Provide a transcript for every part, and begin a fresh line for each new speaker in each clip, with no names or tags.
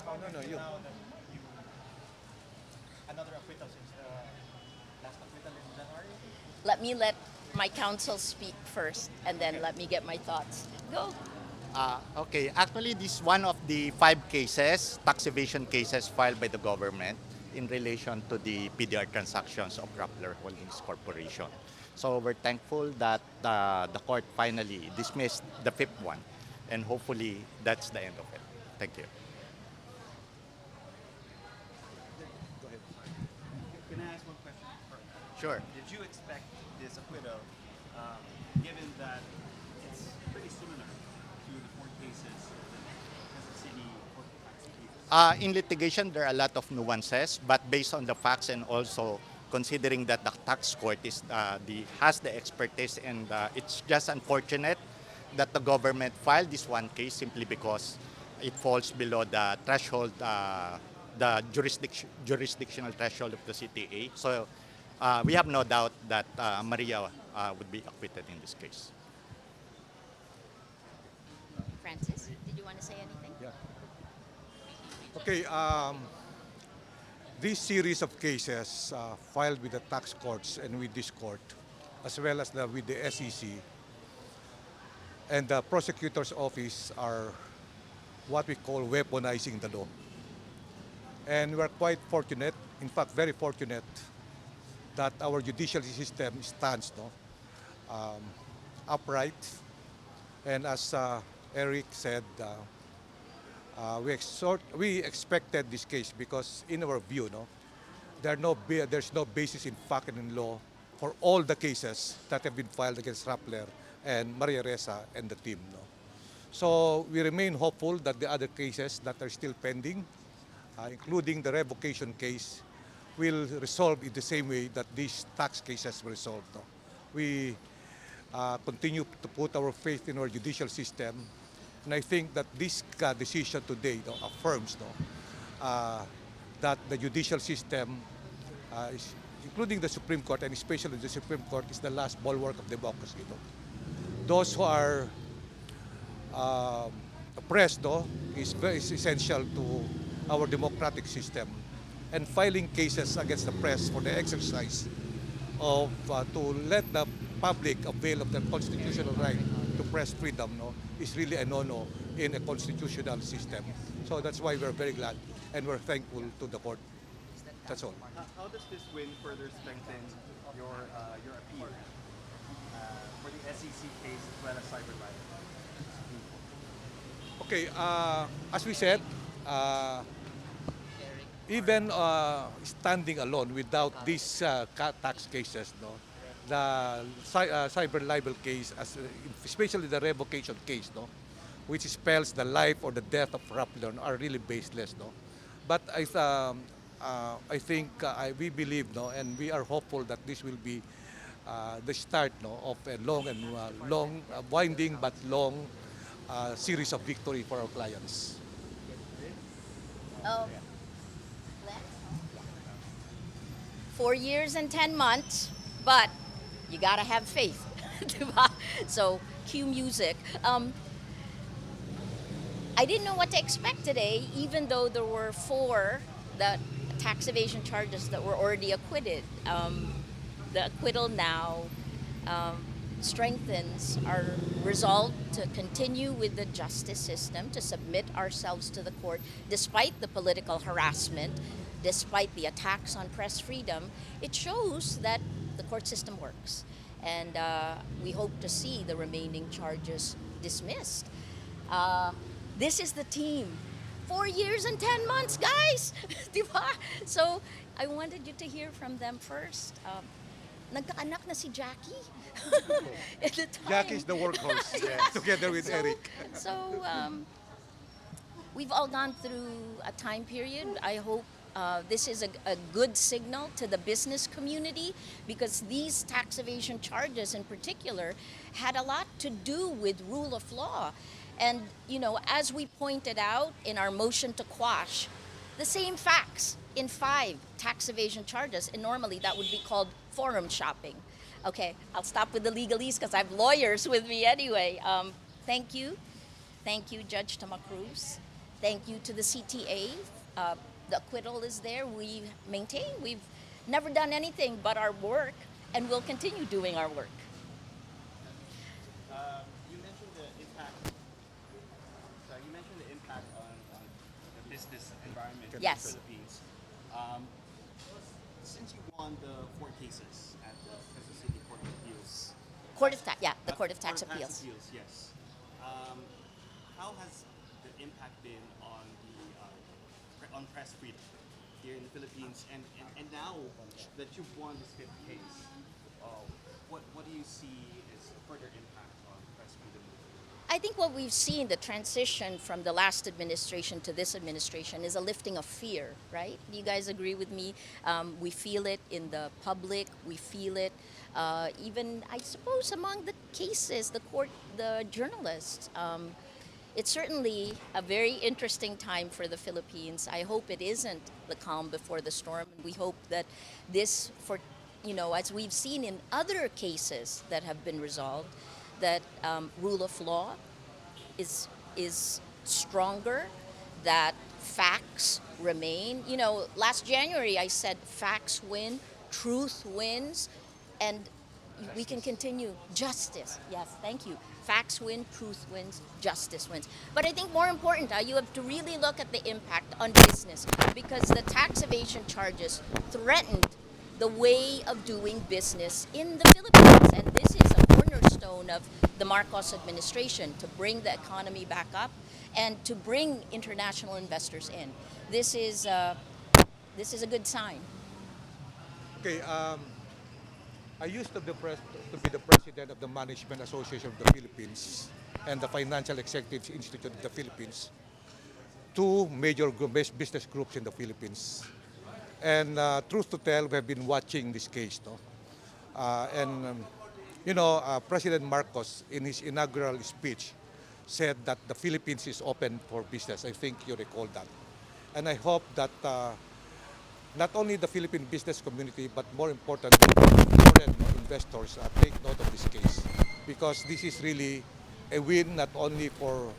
about
No,
it
you.
now that you another acquittal since the last acquittal in January?
Let my counsel speak first, and then let me get my thoughts. Go.
Okay, actually, this is one of the 5 cases, tax evasion cases filed by the government in relation to the PDR transactions of Rappler Holdings Corporation. So we're thankful that the court finally dismissed the fifth one, and hopefully that's the end of it. Thank you. Go ahead.
Can I ask one question first?
Sure.
Did you expect this acquittal, given that it's pretty similar to the 4 cases that Quezon City Court of Tax Appeals?
In litigation, there are a lot of nuances, but based on the facts and also considering that the tax court has the expertise, and it's just unfortunate that the government filed this one case simply because it falls below the threshold, the jurisdictional threshold of the CTA. So we have no doubt that Maria would be acquitted in this case.
Francis, did you want to say anything?
Yeah. Okay. This series of cases filed with the tax courts and with this court, as well as with the SEC and the prosecutor's office, are what we call weaponizing the law. And we're quite fortunate, in fact, very fortunate, that our judicial system stands upright. And as Eric said, we expected this case because, in our view, there's no basis in fact and in law for all the cases that have been filed against Rappler and Maria Ressa and the team. So we remain hopeful that the other cases that are still pending, including the revocation case, will resolve in the same way that these tax cases were resolved. We continue to put our faith in our judicial system, and I think that this decision today affirms that the judicial system, including the Supreme Court, and especially the Supreme Court, is the last bulwark of democracy. Those who are oppressed is essential to our democratic system, and filing cases against the press for the exercise of to let the public avail of their constitutional right to press freedom is really a no-no in a constitutional system. So that's why we're very glad and we're thankful to the court. That's all.
How does this win further strengthen your appeal for the SEC case as well as cyber libel?
Okay, as we said, even standing alone without these tax cases, the cyber libel case, especially the revocation case, which spells the life or the death of Rappler, are really baseless. But I think we believe, and we are hopeful that this will be the start of a long, winding but long series of victory for our clients.
Oh, Glenn? 4 years and 10 months, but you gotta have faith. Diba? So, cue music. I didn't know what to expect today, even though there were 4 tax evasion charges that were already acquitted. The acquittal now strengthens our resolve to continue with the justice system, to submit ourselves to the court, despite the political harassment, despite the attacks on press freedom. It shows that the court system works. And we hope to see the remaining charges dismissed. This is the team. 4 years and 10 months, guys! Diba? So, I wanted you to hear from them first. Nagkaanak na si Jackie at the time.
Jackie's the workhorse, together with Eric.
So, we've all gone through a time period. I hope this is a good signal to the business community, because these tax evasion charges in particular had a lot to do with rule of law. And, as we pointed out in our motion to quash, the same facts in 5 tax evasion charges, and normally that would be called forum shopping. Okay, I'll stop with the legalese because I have lawyers with me anyway. Thank you. Thank you, Judge Tamacruz. Thank you to the CTA. The acquittal is there. We maintain we've never done anything but our work, and we'll continue doing our work.
You mentioned the impact. Sorry, you mentioned the impact on the business environment in
Yes.
the Philippines. Um, since you won the 4 cases at the Quezon City Court of Appeals,
The Court of Tax Appeals.
Yes. Um, how has the impact been on the on press freedom here in the Philippines? And now that you've won this fifth case, what do you see as a further impact on press freedom?
I think what we've seen, the transition from the last administration to this administration, is a lifting of fear, right? Do you guys agree with me? We feel it in the public. We feel it even, I suppose, among the cases, the journalists. It's certainly a very interesting time for the Philippines. I hope it isn't the calm before the storm. We hope that this, as we've seen in other cases that have been resolved, that rule of law is stronger, that facts remain. Last January I said facts win, truth wins, and we can continue. Justice, yes, thank you. Facts win, truth wins, justice wins. But I think more important, you have to really look at the impact on business, because the tax evasion charges threatened the way of doing business in the Philippines. And this is a cornerstone of the Marcos administration to bring the economy back up and to bring international investors in. This is a good sign.
Okay, I used to be the president of the Management Association of the Philippines and the Financial Executives Institute of the Philippines, two major business groups in the Philippines. And truth to tell, we have been watching this case. No? President Marcos, in his inaugural speech, said that the Philippines is open for business. I think you recall that. And I hope that not only the Philippine business community, but more importantly, foreign investors take note of this case, because this is really a win not only for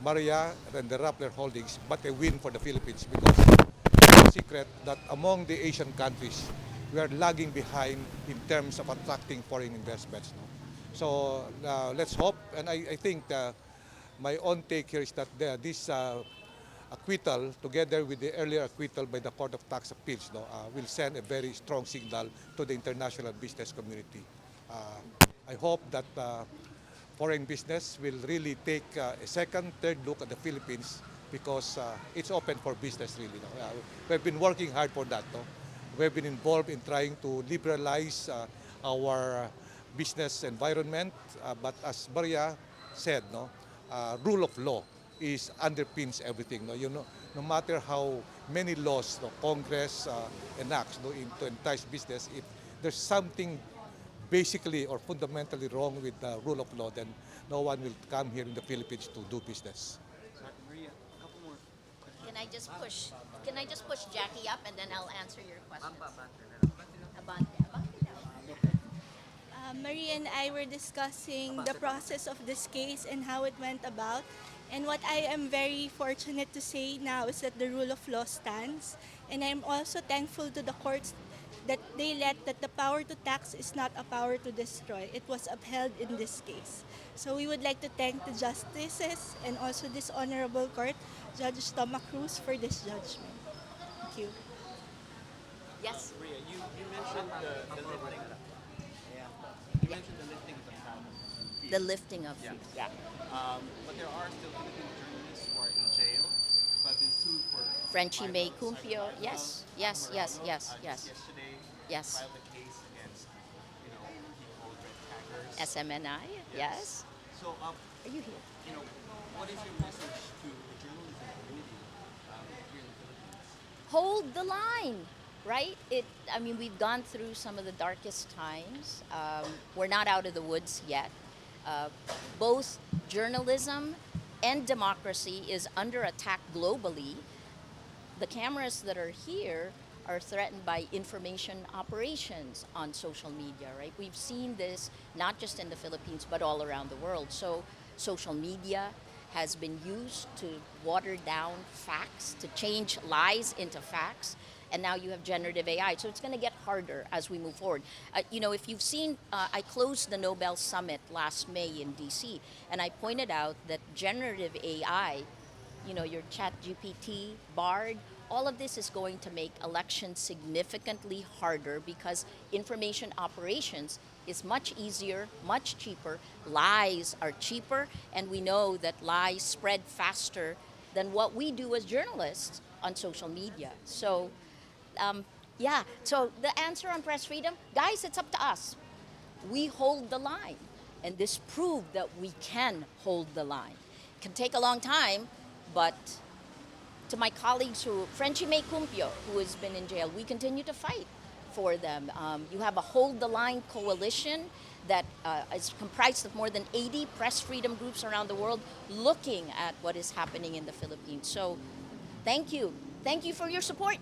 Maria and the Rappler Holdings, but a win for the Philippines, because it's no secret that among the Asian countries, we are lagging behind in terms of attracting foreign investments. No? So let's hope, and I think my own take here is that this acquittal, together with the earlier acquittal by the Court of Tax Appeals, will send a very strong signal to the international business community. I hope that foreign business will really take a second, third look at the Philippines, because it's open for business really. No? We've been working hard for that. No? We've been involved in trying to liberalize our business environment, but as Maria said, rule of law underpins everything. No matter how many laws Congress enacts to entice business, if there's something basically or fundamentally wrong with the rule of law, then no one will come here in the Philippines to do business.
Maria, a couple more questions.
Can I just push Jackie up, and then I'll answer your questions? Abante.
Marie and I were discussing the process of this case and how it went about. And what I am very fortunate to say now is that the rule of law stands. And I'm also thankful to the courts that they let that the power to tax is not a power to destroy. It was upheld in this case. So we would like to thank the justices and also this honorable court, Judge Toma Cruz, for this judgment. Thank you.
Yes.
Maria, you mentioned the lifting. You mentioned the lifting of the fee.
The lifting of fees. Yeah.
But there are still Philippine journalists who are in jail who have been sued for
Frenchie May
libel,
Cumpio.
cyber
Yes.
libel.
Yes. Yes. Yes.
Just
Yes.
yesterday,
Yes.
filed a case against people, red taggers.
SMNI. Yes.
So,
Are you here?
what is your message to the journalism community here in the Philippines?
Hold the line, right? We've gone through some of the darkest times. We're not out of the woods yet. Both journalism and democracy is under attack globally. The cameras that are here are threatened by information operations on social media, right? We've seen this not just in the Philippines, but all around the world. So social media has been used to water down facts, to change lies into facts. And now you have generative AI. So it's going to get harder as we move forward. If you've seen, I closed the Nobel Summit last May in DC, and I pointed out that generative AI, your chat GPT, Bard, all of this is going to make elections significantly harder because information operations is much easier, much cheaper. Lies are cheaper, and we know that lies spread faster than what we do as journalists on social media. So the answer on press freedom, guys, it's up to us. We hold the line, and this proved that we can hold the line. It can take a long time, but to my colleagues Frenchie May Cumpio, who has been in jail, we continue to fight for them. You have a Hold the Line coalition that is comprised of more than 80 press freedom groups around the world looking at what is happening in the Philippines. So thank you. Thank you for your support.